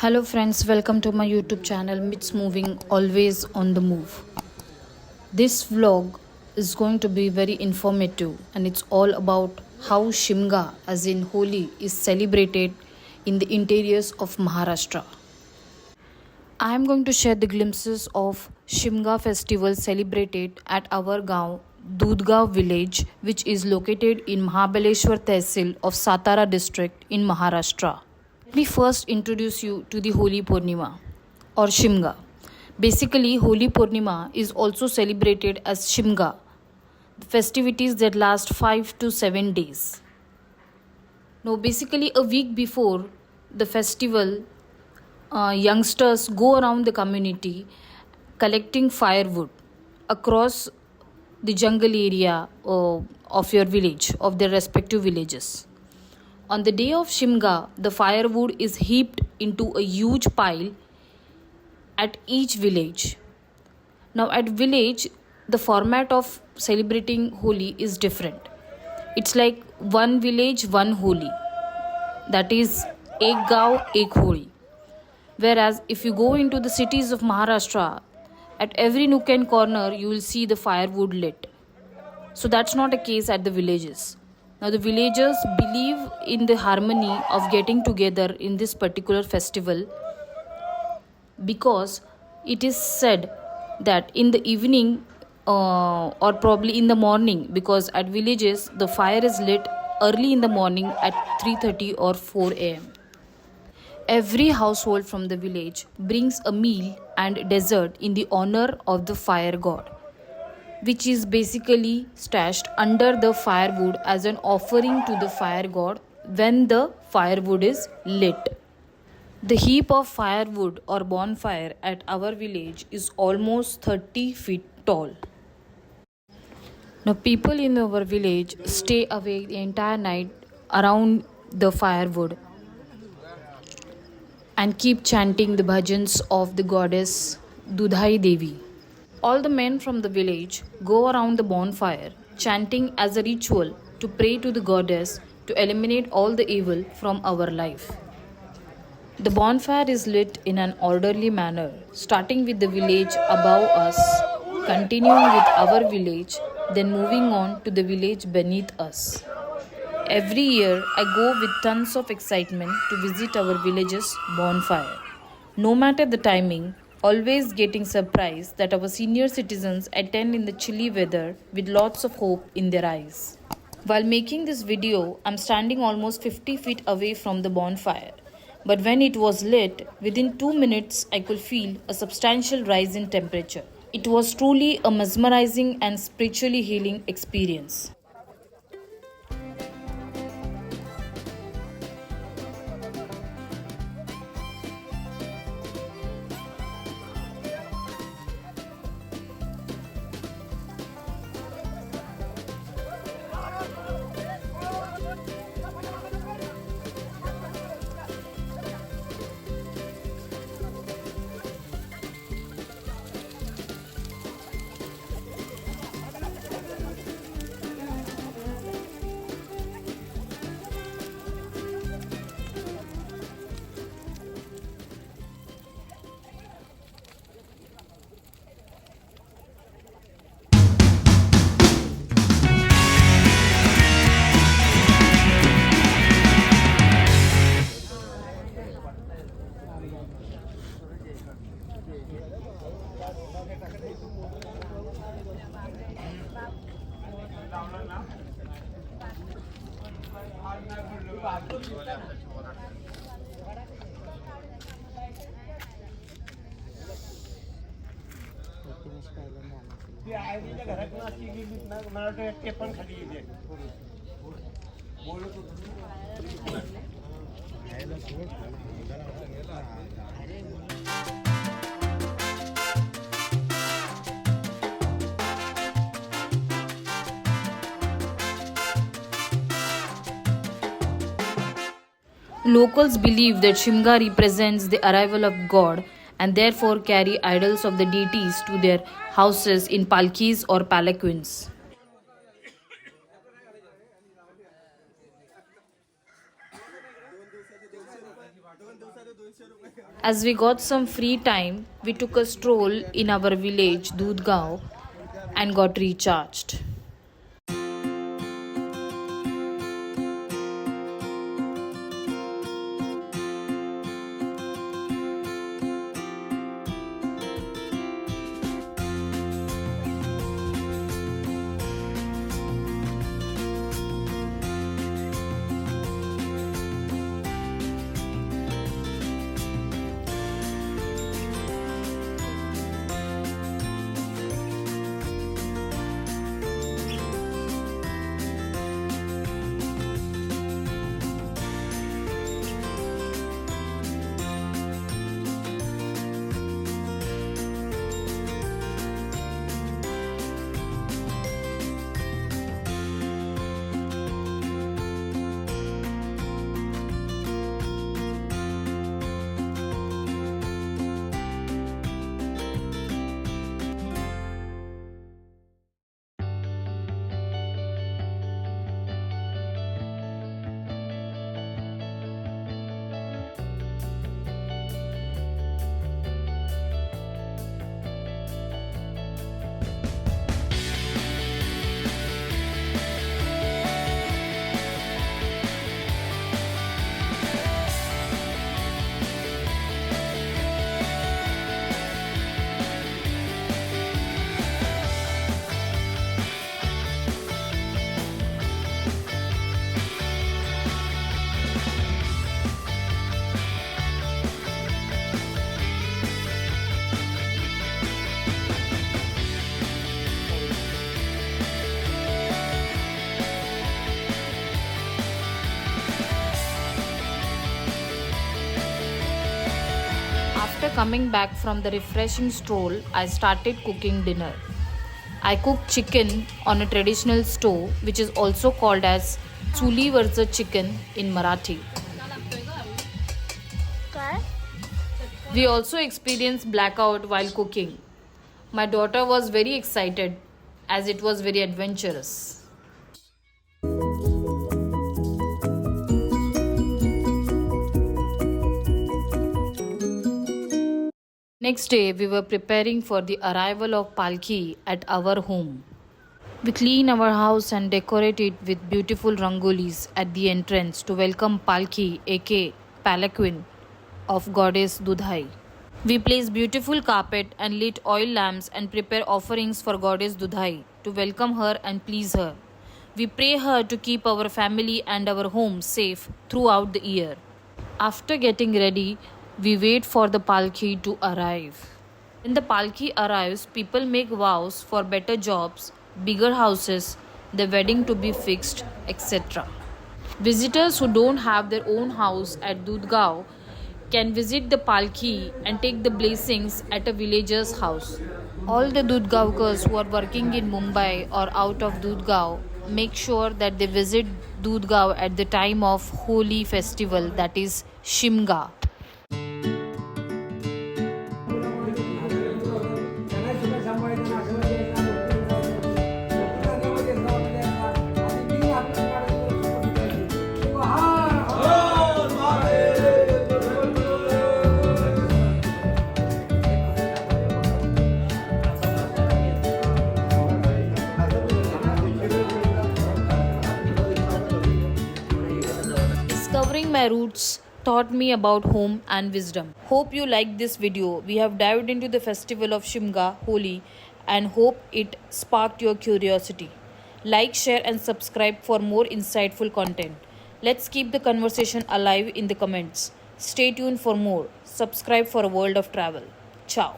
Hello friends, welcome to my YouTube channel Myths Moving Always on the Move. This vlog is going to be very informative and it's all about how Shimga as in Holi is celebrated in the interiors of Maharashtra. I am going to share the glimpses of Shimga festival celebrated at our gaon Dudgaon village which is located in Mahabaleshwar Tehsil of Satara district in Maharashtra. Let me first introduce you to the Holi Purnima or Shimga. Basically, Holi Purnima is also celebrated as Shimga, the festivities that last 5 to 7 days. Now, basically, a week before the festival, youngsters go around the community collecting firewood across the jungle area of your village, of their respective villages. On the day of Shimga, the firewood is heaped into a huge pile at each village. Now, at village, the format of celebrating Holi is different. It's like one village, one Holi. That is, Ek Gaon, Ek Holi. Whereas, if you go into the cities of Maharashtra, at every nook and corner, you will see the firewood lit. So, that's not a case at the villages. Now, the villagers believe in the harmony of getting together in this particular festival because it is said that in the evening or probably in the morning, because at villages the fire is lit early in the morning at 3:30 or 4 a.m. Every household from the village brings a meal and dessert in the honor of the fire god, which is basically stashed under the firewood as an offering to the fire god when the firewood is lit. The heap of firewood or bonfire at our village is almost 30 feet tall. Now, people in our village stay awake the entire night around the firewood and keep chanting the bhajans of the goddess Dudhai Devi. All the men from the village go around the bonfire chanting as a ritual to pray to the goddess to eliminate all the evil from our life. The bonfire is lit in an orderly manner, starting with the village above us, continuing with our village, then moving on to the village beneath us. Every year, I go with tons of excitement to visit our village's bonfire. No matter the timing, always getting surprised that our senior citizens attend in the chilly weather with lots of hope in their eyes. While making this video, I'm standing almost 50 feet away from the bonfire. But when it was lit, within 2 minutes, I could feel a substantial rise in temperature. It was truly a mesmerizing and spiritually healing experience. Locals believe that Shimga represents the arrival of God and therefore carry idols of the deities to their houses in palkis or palanquins. As we got some free time, we took a stroll in our village, Dudgaon, and got recharged. After coming back from the refreshing stroll, I started cooking dinner. I cooked chicken on a traditional stove, which is also called as चुलीवरचं chicken in Marathi. We also experienced blackout while cooking. My daughter was very excited as it was very adventurous. Next day, we were preparing for the arrival of Palki at our home. We clean our house and decorate it with beautiful rangolis at the entrance to welcome Palki, aka palanquin of goddess Dudhai. We place beautiful carpet and lit oil lamps and prepare offerings for goddess Dudhai to welcome her and please her. We pray her to keep our family and our home safe throughout the year. After getting ready, we wait for the Palki to arrive. When the Palki arrives, people make vows for better jobs, bigger houses, the wedding to be fixed, etc. Visitors who don't have their own house at Dudgaon can visit the Palki and take the blessings at a villager's house. All the Dudgaonkars who are working in Mumbai or out of Dudgaon make sure that they visit Dudgaon at the time of Holi festival, that is Shimga. Discovering my roots taught me about home and wisdom. Hope you liked this video. We have dived into the festival of Shimga, Holi, and hope it sparked your curiosity. Like, share, and subscribe for more insightful content. Let's keep the conversation alive in the comments. Stay tuned for more. Subscribe for a world of travel. Ciao.